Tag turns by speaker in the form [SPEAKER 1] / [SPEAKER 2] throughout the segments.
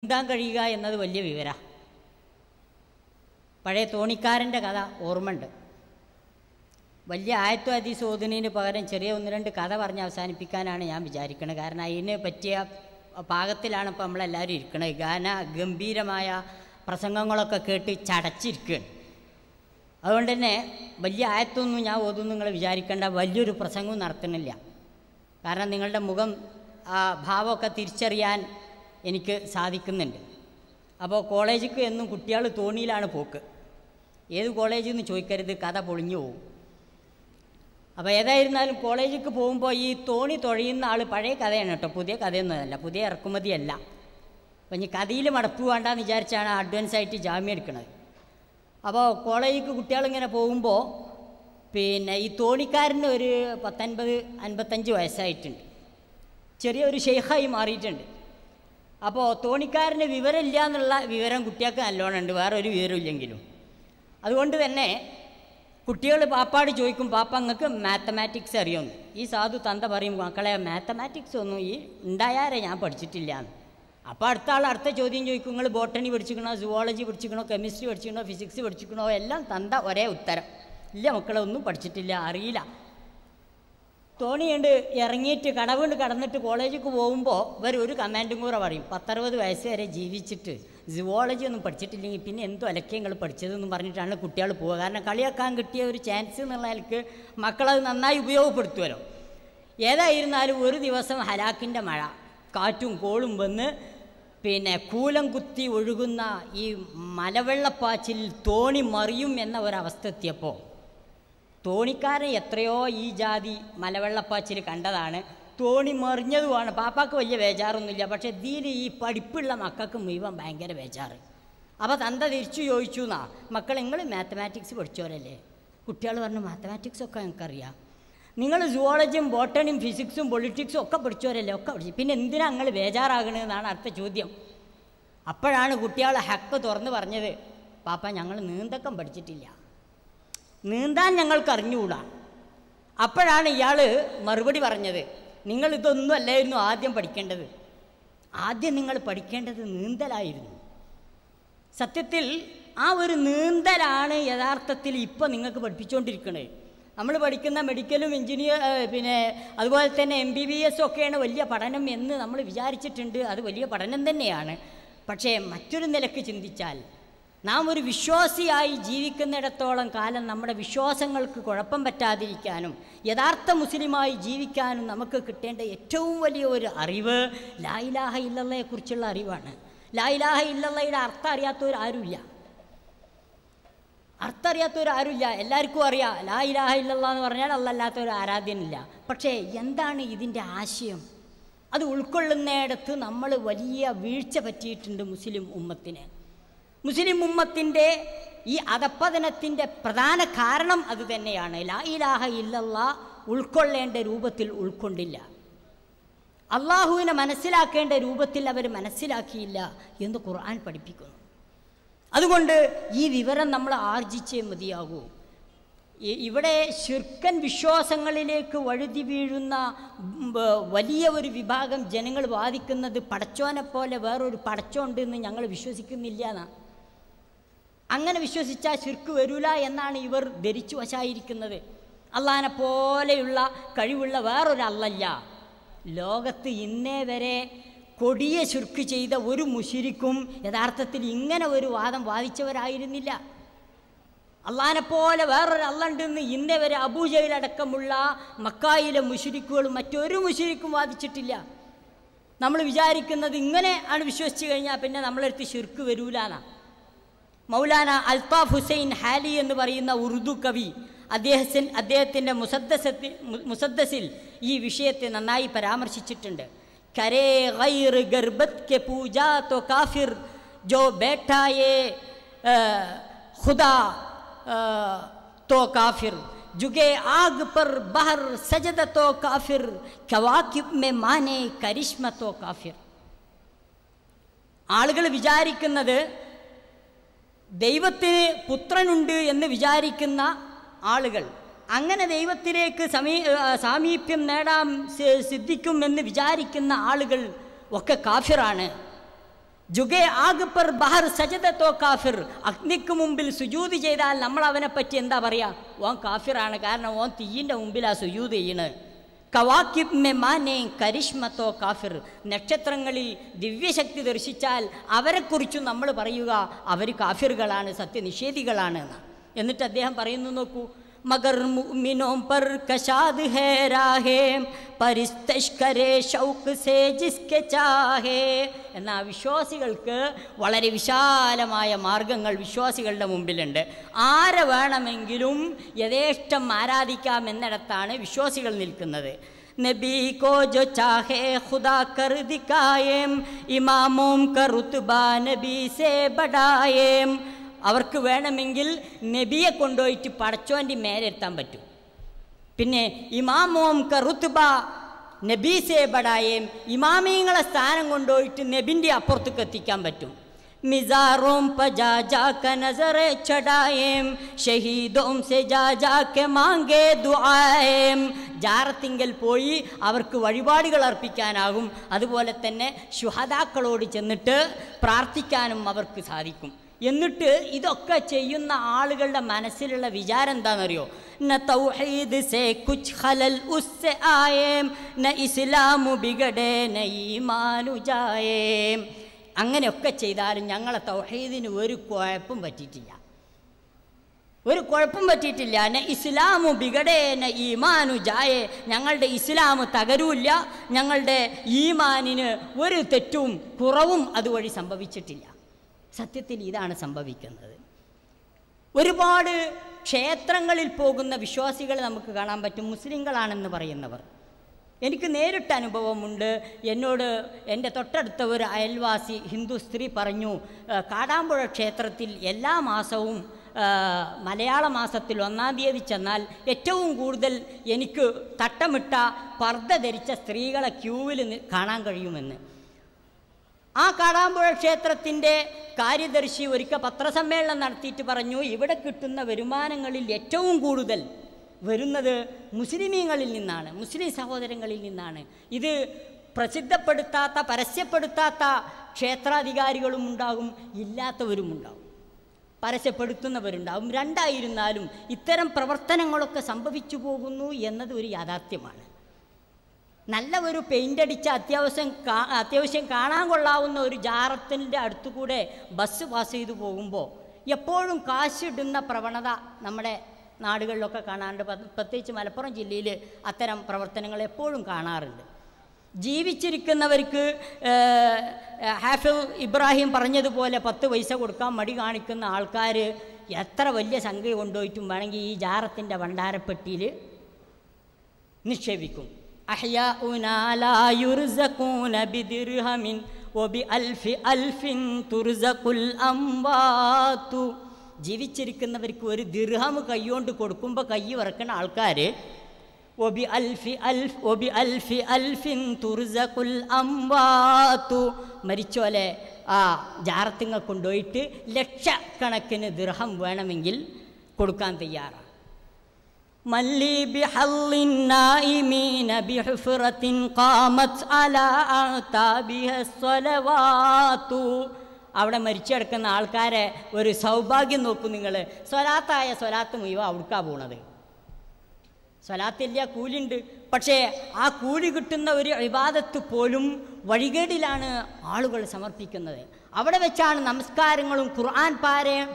[SPEAKER 1] നീന്താൻ കഴിയുക എന്നത് വലിയ വിവര. പഴയ തോണിക്കാരൻ്റെ കഥ ഓർമ്മയുണ്ട്. വലിയ ആയത്തു ഹദീസ് ഓതുന്നതിന് പകരം ചെറിയ ഒന്ന് രണ്ട് കഥ പറഞ്ഞ് അവസാനിപ്പിക്കാനാണ് ഞാൻ വിചാരിക്കുന്നത്. കാരണം അതിന് പറ്റിയ പാകത്തിലാണ് ഇപ്പോൾ നമ്മളെല്ലാവരും ഇരിക്കുന്നത്. ഗംഭീരമായ പ്രസംഗങ്ങളൊക്കെ കേട്ട് ചടച്ചിരിക്കുകയാണ്. അതുകൊണ്ട് തന്നെ വലിയ ആയത്തൊന്നും ഞാൻ ഓതുന്നു നിങ്ങൾ വിചാരിക്കേണ്ട, വലിയൊരു പ്രസംഗവും നടത്തുന്നില്ല. കാരണം നിങ്ങളുടെ മുഖം ഭാവമൊക്കെ തിരിച്ചറിയാൻ എനിക്ക് സാധിക്കുന്നുണ്ട്. അപ്പോൾ കോളേജിക്ക് എന്നും കുട്ടികൾ തോണിയിലാണ് പോക്ക്. ഏത് കോളേജിൽ നിന്ന് ചോദിക്കരുത്, കഥ പൊളിഞ്ഞു പോകും. അപ്പോൾ ഏതായിരുന്നാലും കോളേജിലേക്ക് പോകുമ്പോൾ ഈ തോണി തുഴയുന്ന ആൾ പഴയ കഥയാണ് കേട്ടോ, പുതിയ കഥയൊന്നുമല്ല, പുതിയ ഇറക്കുമതിയല്ല. അപ്പം ഇനി കഥയിൽ മടപ്പ് വേണ്ടാന്ന് വിചാരിച്ചാണ് അഡ്വാൻസ് ആയിട്ട് ജാമ്യം എടുക്കുന്നത്. അപ്പോൾ കോളേജിലേക്ക് കുട്ടികളിങ്ങനെ പോകുമ്പോൾ ഈ തോണിക്കാരന് ഒരു 50-55 വയസ്സായിട്ടുണ്ട്. ചെറിയൊരു ഷെയ്ഖായി മാറിയിട്ടുണ്ട്. അപ്പോൾ തോണിക്കാരന് വിവരമില്ല എന്നുള്ള വിവരം കുട്ടികൾക്ക് നല്ലോണം ഉണ്ട്, വേറെ ഒരു വിവരമില്ലെങ്കിലും. അതുകൊണ്ട് തന്നെ കുട്ടികൾ പാപ്പാട് ചോദിക്കും, പാപ്പ നിങ്ങൾക്ക് മാത്തമാറ്റിക്സ് അറിയുമെന്ന്. ഈ സാധു തന്ത പറയും, മക്കളെ മാത്തമാറ്റിക്സ് ഒന്നും ഈ ഉണ്ടായാരെ ഞാൻ പഠിച്ചിട്ടില്ല എന്ന്. അപ്പോൾ അടുത്ത ചോദ്യം ചോദിക്കും, നിങ്ങൾ ബോട്ടണി പഠിച്ചിക്കണോ, സുവോളജി പഠിച്ചിക്കണോ, കെമിസ്ട്രി പഠിച്ചിക്കണോ, ഫിസിക്സ് പഠിച്ചിക്കണോ? എല്ലാം തന്ത ഒരേ ഉത്തരം, ഇല്ല മക്കളെ ഒന്നും പഠിച്ചിട്ടില്ല, അറിയില്ല. തോണിയുണ്ട് ഇറങ്ങിയിട്ട് കടവുണ്ട് കടന്നിട്ട് കോളേജിലേക്ക് പോകുമ്പോൾ ഒരു കമാൻഡും കൂടെ പറയും, 10-60 വയസ്സ് വരെ ജീവിച്ചിട്ട് സുവോളജി ഒന്നും പഠിച്ചിട്ടില്ലെങ്കിൽ പിന്നെ എന്തോ അലക്കെ നിങ്ങൾ പഠിച്ചതെന്ന് പറഞ്ഞിട്ടാണ് കുട്ടികൾ പോവുക. കാരണം കളിയാക്കാൻ കിട്ടിയ ഒരു ചാൻസ് എന്നുള്ള നിലക്ക് മക്കളത് നന്നായി ഉപയോഗപ്പെടുത്തുമല്ലോ. ഏതായിരുന്നാലും ഒരു ദിവസം ഹലാക്കിൻ്റെ മഴ, കാറ്റും കോളും വന്ന് കൂലം കുത്തി ഒഴുകുന്ന ഈ മലവെള്ളപ്പാച്ചിൽ തോണി മറിയും എന്ന ഒരവസ്ഥ എത്തിയപ്പോൾ തോണിക്കാരൻ എത്രയോ ഈ ജാതി മലവെള്ളപ്പാച്ചിൽ കണ്ടതാണ്, തോണി മറിഞ്ഞതുമാണ്. പാപ്പാക്ക് വലിയ ബേജാറൊന്നുമില്ല, പക്ഷേ ഇതിൽ ഈ പഠിപ്പുള്ള മക്കൾക്ക് മുഴുവൻ ഭയങ്കര ബേജാറ്. അപ്പോൾ തന്ത തിരിച്ചു ചോദിച്ചു എന്നാ, മക്കൾ നിങ്ങൾ മാത്തമാറ്റിക്സ് പഠിച്ചവരല്ലേ? കുട്ടികൾ പറഞ്ഞു, മാത്തമാറ്റിക്സൊക്കെ ഞങ്ങൾക്കറിയാം. നിങ്ങൾ സുവോളജിയും ബോട്ടണിയും ഫിസിക്സും പൊളിറ്റിക്സും ഒക്കെ പഠിച്ചവരല്ലേ? ഒക്കെ പഠിച്ചു, പിന്നെ എന്തിനാണ് നിങ്ങൾ ബേജാറാകണമെന്നാണ് അടുത്ത ചോദ്യം. അപ്പോഴാണ് കുട്ടികൾ ഹക്ക് തുറന്ന് പറഞ്ഞത്, പാപ്പ ഞങ്ങൾ നീന്തക്കം പഠിച്ചിട്ടില്ല, നീന്താൻ ഞങ്ങൾക്ക് അറിഞ്ഞുകൂടാ. അപ്പോഴാണ് ഇയാൾ മറുപടി പറഞ്ഞത്, നിങ്ങളിതൊന്നും അല്ലായിരുന്നു ആദ്യം പഠിക്കേണ്ടത്, ആദ്യം നിങ്ങൾ പഠിക്കേണ്ടത് നീന്തലായിരുന്നു. സത്യത്തിൽ ആ ഒരു നീന്തലാണ് യഥാർത്ഥത്തിൽ ഇപ്പം നിങ്ങൾക്ക് പഠിപ്പിച്ചുകൊണ്ടിരിക്കുന്നത്. നമ്മൾ പഠിക്കുന്ന മെഡിക്കലും അതുപോലെ തന്നെ MBBS ഒക്കെയാണ് വലിയ പഠനം എന്ന് നമ്മൾ വിചാരിച്ചിട്ടുണ്ട്. അത് വലിയ പഠനം തന്നെയാണ്. പക്ഷേ മറ്റൊരു നിലക്ക് ചിന്തിച്ചാൽ നാം ഒരു വിശ്വാസിയായി ജീവിക്കുന്നിടത്തോളം കാലം നമ്മുടെ വിശ്വാസങ്ങൾക്ക് കുഴപ്പം പറ്റാതിരിക്കാനും യഥാർത്ഥ മുസ്ലിമായി ജീവിക്കാനും നമുക്ക് കിട്ടേണ്ട ഏറ്റവും വലിയ ഒരു അറിവ് ലാ ഇലാഹ ഇല്ലല്ലാഹയെക്കുറിച്ചുള്ള അറിവാണ്. ലാ ഇലാഹ ഇല്ലല്ലാഹയുടെ അർത്ഥം അറിയാത്തവരാരുമില്ല, അർത്ഥമറിയാത്തവരാരുമില്ല. എല്ലാവർക്കും അറിയാം ലാ ഇലാഹ ഇല്ലല്ലാഹ് എന്ന് പറഞ്ഞാൽ അല്ലാത്തവർ ആരാധ്യനില്ല. പക്ഷേ എന്താണ് ഇതിൻ്റെ ആശയം? അത് ഉൾക്കൊള്ളുന്നിടത്ത് നമ്മൾ വലിയ വീഴ്ച പറ്റിയിട്ടുണ്ട് മുസ്ലിം ഉമ്മത്തിന്. മുസ്ലിം ഉമ്മത്തിൻ്റെ ഈ അധപ്പതനത്തിൻ്റെ പ്രധാന കാരണം അത് തന്നെയാണ്. ലാ ഇലാഹ ഇല്ലല്ലാഹ് ഉൾക്കൊള്ളേണ്ട രൂപത്തിൽ ഉൾക്കൊണ്ടില്ല, അള്ളാഹുവിനെ മനസ്സിലാക്കേണ്ട രൂപത്തിൽ അവർ മനസ്സിലാക്കിയില്ല എന്ന് ഖുർആൻ പഠിപ്പിക്കുന്നു. അതുകൊണ്ട് ഈ വിവരം നമ്മൾ ആർജിച്ചേ മതിയാകൂ. ഇവിടെ ശിർക്കൻ വിശ്വാസങ്ങളിലേക്ക് വഴുതി വീഴുന്ന വലിയ ഒരു വിഭാഗം ജനങ്ങൾ വാദിക്കുന്നത് പടച്ചോനെ പോലെ വേറൊരു പടച്ചോണ്ടെന്ന് ഞങ്ങൾ വിശ്വസിക്കുന്നില്ല എന്നാണ്. അങ്ങനെ വിശ്വസിച്ചാൽ ശിർക്ക് വരൂല എന്നാണ് ഇവർ ധരിച്ചു വശായിരിക്കുന്നത്. അള്ളാഹിനെ പോലെയുള്ള കഴിവുള്ള വേറൊരു അല്ലല്ല. ലോകത്ത് ഇന്നേ വരെ കൊടിയ ശിർക്ക് ചെയ്ത ഒരു മുശ്രിക്കും യഥാർത്ഥത്തിൽ ഇങ്ങനെ ഒരു വാദം വാദിച്ചവരായിരുന്നില്ല. അള്ളാഹിനെ പോലെ വേറൊരു അള്ളണ്ടെന്ന് ഇന്നേ വരെ അബൂജഹലടക്കമുള്ള മക്കായിലെ മുശ്രിക്കുകളും മറ്റൊരു മുശ്രിക്കും വാദിച്ചിട്ടില്ല. നമ്മൾ വിചാരിക്കുന്നത് ഇങ്ങനെ ആണ് വിശ്വസിച്ച് കഴിഞ്ഞാൽ പിന്നെ നമ്മളടുത്ത് ശിർക്ക് വരൂലാന്നാ. മൗലാന അൽത്താഫ് ഹുസൈൻ ഹാലി എന്ന് പറയുന്ന ഉറുദു കവി അദ്ദേഹത്തിൻ്റെ മുസദ്ദസിൽ ഈ വിഷയത്തെ നന്നായി പരാമർശിച്ചിട്ടുണ്ട്. करे गैर गर्बत के पूजा तो काफिर जो बैठा ये खुदा तो काफिर जुगे आग पर बहर सजद तो काफिर कवाकिब में माने करिश्म तो काफिर. ആളുകൾ വിചാരിക്കുന്നത് ദൈവത്തിന് പുത്രനുണ്ട് എന്ന് വിചാരിക്കുന്ന ആളുകൾ, അങ്ങനെ ദൈവത്തിലേക്ക് സാമീപ്യം നേടാൻ സിദ്ധിക്കുമെന്ന് വിചാരിക്കുന്ന ആളുകൾ ഒക്കെ കാഫിറാണ്. ജുഗേ ആഗ് പർ ബഹർ സജദത്തോ കാഫിർ, അഗ്നിക്ക് മുമ്പിൽ സുജൂദ് ചെയ്താൽ നമ്മൾ അവനെ പറ്റി എന്താ പറയുക? ഓൻ കാഫിറാണ്, കാരണം ഓൻ തീയിൻ്റെ മുമ്പിലാ സുജൂദ് ചെയ്യണത്. കവാക്കിബ് മെ മാനെ കരിഷ്മത്തോ കാഫിർ, നക്ഷത്രങ്ങളിൽ ദിവ്യശക്തി ദർശിച്ചാൽ അവരെക്കുറിച്ചും നമ്മൾ പറയുക അവർ കാഫിറുകളാണ്, സത്യനിഷേധികളാണ് എന്ന്. എന്നിട്ട് അദ്ദേഹം പറയുന്നു, നോക്കൂ, മഗർ മുഅ്മിനോം പർ കശാദ് ഹേ രാഹേ പരിസ്തഷ്കരേ ഷൗഖ് സേ ജിസ്കെ ചാഹേ. എന്നാൽ വിശ്വാസികൾക്ക് വളരെ വിശാലമായ മാർഗങ്ങൾ വിശ്വാസികളുടെ മുമ്പിലുണ്ട്. ആരെ വേണമെങ്കിലും യഥേഷ്ടം ആരാധിക്കാം എന്നിടത്താണ് വിശ്വാസികൾ നിൽക്കുന്നത്. നബി കോ ജോ ചാഹേ ഖുദാ കർ ദിഖായേം ഇമാമോം ക റുത്ബാ നബി സേ ബഡായേം. അവർക്ക് വേണമെങ്കിൽ നബിയെ കൊണ്ടുപോയിട്ട് പടച്ചോൻ്റെ മേലെത്താൻ പറ്റും. പിന്നെ ഇമാമോം ക റുത്ബ നബി സേ ബഡായേം, ഇമാമീങ്ങളെ സ്ഥാനം കൊണ്ടുപോയിട്ട് നബിൻ്റെ അപ്പുറത്തേക്ക് എത്തിക്കാൻ പറ്റും. മിസാറോം പ ജാ ജാ ക നസറെ ചടായേം ഷഹീദോം സെ ജാ ജാ കെ മാംഗേ ദുആയേം. ജാറത്തിങ്കൽ പോയി അവർക്ക് വഴിപാടുകൾ അർപ്പിക്കാനാകും. അതുപോലെ തന്നെ ശുഹദാക്കളോട് ചെന്നിട്ട് പ്രാർത്ഥിക്കാനും അവർക്ക് സാധിക്കും. എന്നിട്ട് ഇതൊക്കെ ചെയ്യുന്ന ആളുകളുടെ മനസ്സിലുള്ള വിചാരം എന്താണെന്നറിയോ? ന തൗഹീദ് സേ കുച്ച് ഖലൽ ഉസ്സെ ആയേം ന ഇസ്ലാമു ബിഗഡേ ന ഈമാനു ജായേം. അങ്ങനെയൊക്കെ ചെയ്താലും ഞങ്ങളെ തൗഹീദിന് ഒരു കുഴപ്പം പറ്റിയിട്ടില്ല, ഒരു കുഴപ്പം പറ്റിയിട്ടില്ല. ന ഇസ്ലാമു ബിഗഡേ ന ഈമാനു ജായേ, ഞങ്ങളുടെ ഇസ്ലാം തകരൂല്ല, ഞങ്ങളുടെ ഈമാനിന് ഒരു തെറ്റും കുറവും അതുവഴി സംഭവിച്ചിട്ടില്ല. സത്യത്തിൽ ഇതാണ് സംഭവിക്കുന്നത്. ഒരുപാട് ക്ഷേത്രങ്ങളിൽ പോകുന്ന വിശ്വാസികളെ നമുക്ക് കാണാൻ പറ്റും, മുസ്ലിങ്ങളാണെന്ന് പറയുന്നവർ. എനിക്ക് നേരിട്ട് അനുഭവമുണ്ട്. എന്നോട് എൻ്റെ തൊട്ടടുത്ത ഒരു അയൽവാസി ഹിന്ദു സ്ത്രീ പറഞ്ഞു, കാടാമ്പുഴ ക്ഷേത്രത്തിൽ എല്ലാ മാസവും മലയാള മാസത്തിൽ 1-ാം തീയതി ചെന്നാൽ ഏറ്റവും കൂടുതൽ എനിക്ക് തട്ടമിട്ട പർദ്ദ ധരിച്ച സ്ത്രീകളെ ക്യൂവിൽ കാണാൻ കഴിയുമെന്ന്. ആ കാടാമ്പുഴ ക്ഷേത്രത്തിൻ്റെ കാര്യദർശി ഒരിക്കൽ പത്രസമ്മേളനം നടത്തിയിട്ട് പറഞ്ഞു, ഇവിടെ കിട്ടുന്ന വരുമാനങ്ങളിൽ ഏറ്റവും കൂടുതൽ വരുന്നത് മുസ്ലിമീങ്ങളിൽ നിന്നാണ്, മുസ്ലിം സഹോദരങ്ങളിൽ നിന്നാണ്. ഇത് പ്രസിദ്ധപ്പെടുത്താത്ത, പരസ്യപ്പെടുത്താത്ത ക്ഷേത്രാധികാരികളും ഉണ്ടാകും, ഇല്ലാത്തവരുമുണ്ടാകും, പരസ്യപ്പെടുത്തുന്നവരുണ്ടാകും. രണ്ടായിരുന്നാലും ഇത്തരം പ്രവർത്തനങ്ങളൊക്കെ സംഭവിച്ചു പോകുന്നു എന്നത് ഒരു യാഥാർത്ഥ്യമാണ്. നല്ല ഒരു പെയിൻ്റ് അടിച്ച അത്യാവശ്യം കാണാൻ കൊള്ളാവുന്ന ഒരു ജാറത്തിൻ്റെ അടുത്തുകൂടെ ബസ് പാസ് ചെയ്തു പോകുമ്പോൾ എപ്പോഴും കാശിടുന്ന പ്രവണത നമ്മുടെ നാടുകളിലൊക്കെ കാണാറുണ്ട്. പ്രത്യേകിച്ച് മലപ്പുറം ജില്ലയിൽ അത്തരം പ്രവർത്തനങ്ങൾ എപ്പോഴും കാണാറുണ്ട്. ജീവിച്ചിരിക്കുന്നവർക്ക് ഹാഫിൾ ഇബ്രാഹിം പറഞ്ഞതുപോലെ 10 പൈസ കൊടുക്കാൻ മടി കാണിക്കുന്ന ആൾക്കാർ എത്ര വലിയ സംഖ്യ കൊണ്ടുപോയിട്ടും വേണമെങ്കിൽ ഈ ജാറത്തിൻ്റെ ഭണ്ഡാരപ്പെട്ടിയിൽ നിക്ഷേപിക്കും. അഹ്യാഉനാ ലാ യുർസഖൂന ബിദിർഹമിൻ വബിഅൽഫി അൽഫിൻ തുർസഖുൽ അംവാതു. ജീവിച്ചിരിക്കുന്നവർക്ക് ഒരു ദിർഹം കൈകൊണ്ട് കൊടുക്കുമ്പോൾ കൈ വിറക്കുന്ന ആൾക്കാർ വബിഅൽഫി അൽഫിൻ തുർസഖുൽ അംവാതു, മരിച്ചോലെ ആ ജാറത്തിങ്ങ കൊണ്ടുപോയിട്ട് ലക്ഷക്കണക്കിന് ദിർഹം വേണമെങ്കിൽ കൊടുക്കാൻ തയ്യാറാണ്. മല്ലി ബിഹല്ലിൻ നായിമീന ബിഹുഫറത്തിൻ ഖാമത് അലാ അതാബിഹ സ്വലവാതു. അവിടെ മരിച്ചു കിടക്കുന്ന ആൾക്കാരെ ഒരു സൗഭാഗ്യം നോക്കും നിങ്ങൾ. സ്വലാത്തായ സ്വലാത്ത് മുഴുവൻ അവിടുക്കാണ് പോണത്. സ്വലാത്തില്ല, കൂലിയുണ്ട്, പക്ഷേ ആ കൂലി കിട്ടുന്ന ഒരു ഇബാദത്ത് പോലും വഴികേടിലാണ് ആളുകൾ സമർപ്പിക്കുന്നത്. അവിടെ വെച്ചാണ് നമസ്കാരങ്ങളും ഖുർആൻ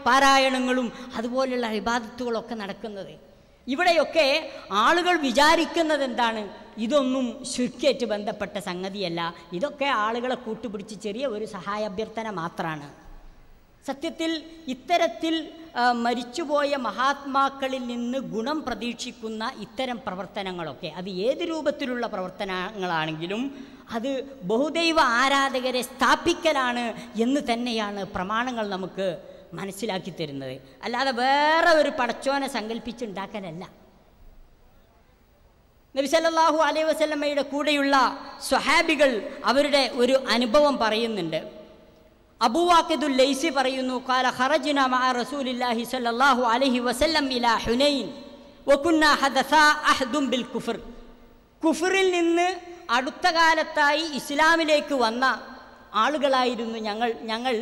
[SPEAKER 1] പാരായണങ്ങളും അതുപോലെയുള്ള ഇബാദത്തുകളൊക്കെ നടക്കുന്നത്. ഇവിടെയൊക്കെ ആളുകൾ വിചാരിക്കുന്നത് എന്താണ്? ഇതൊന്നും ശിർക്കായിട്ട് ബന്ധപ്പെട്ട സംഗതിയല്ല, ഇതൊക്കെ ആളുകളെ കൂട്ടുപിടിച്ച് ചെറിയ ഒരു സഹായാഭ്യർത്ഥന മാത്രമാണ്. സത്യത്തിൽ ഇത്തരത്തിൽ മരിച്ചുപോയ മഹാത്മാക്കളിൽ നിന്ന് ഗുണം പ്രതീക്ഷിക്കുന്ന ഇത്തരം പ്രവർത്തനങ്ങളൊക്കെ, അത് ഏത് രൂപത്തിലുള്ള പ്രവർത്തനങ്ങളാണെങ്കിലും അത് ബഹുദൈവ ആരാധകരെ സ്ഥാപിക്കലാണ് എന്ന് തന്നെയാണ് പ്രമാണങ്ങൾ നമുക്ക് മനസ്സിലാക്കി തരുന്നത്. അല്ലാതെ വേറെ ഒരു പടച്ചോനെ സങ്കല്പിച്ചുണ്ടാക്കലല്ല. നബി സല്ലല്ലാഹു അലൈഹി വസല്ലമയുടെ കൂടെയുള്ള സ്വഹാബികൾ അവരുടെ ഒരു അനുഭവം പറയുന്നുണ്ട്. അബൂ വാഖിദുൽ ലൈസി പറയുന്നു, ഖാല ഖറജ്നാ മഅ റസൂലില്ലാഹി സ്വല്ലല്ലാഹു അലൈഹി വസല്ലം ഇലാ ഹുനൈൻ വകുന്നാ ഹദസാ അഹ്ദും ബിൽ കുഫർ. കുഫറിൽ നിന്ന് അടുത്ത കാലത്തായി ഇസ്ലാമിലേക്ക് വന്ന ആളുകളായിരുന്നു ഞങ്ങൾ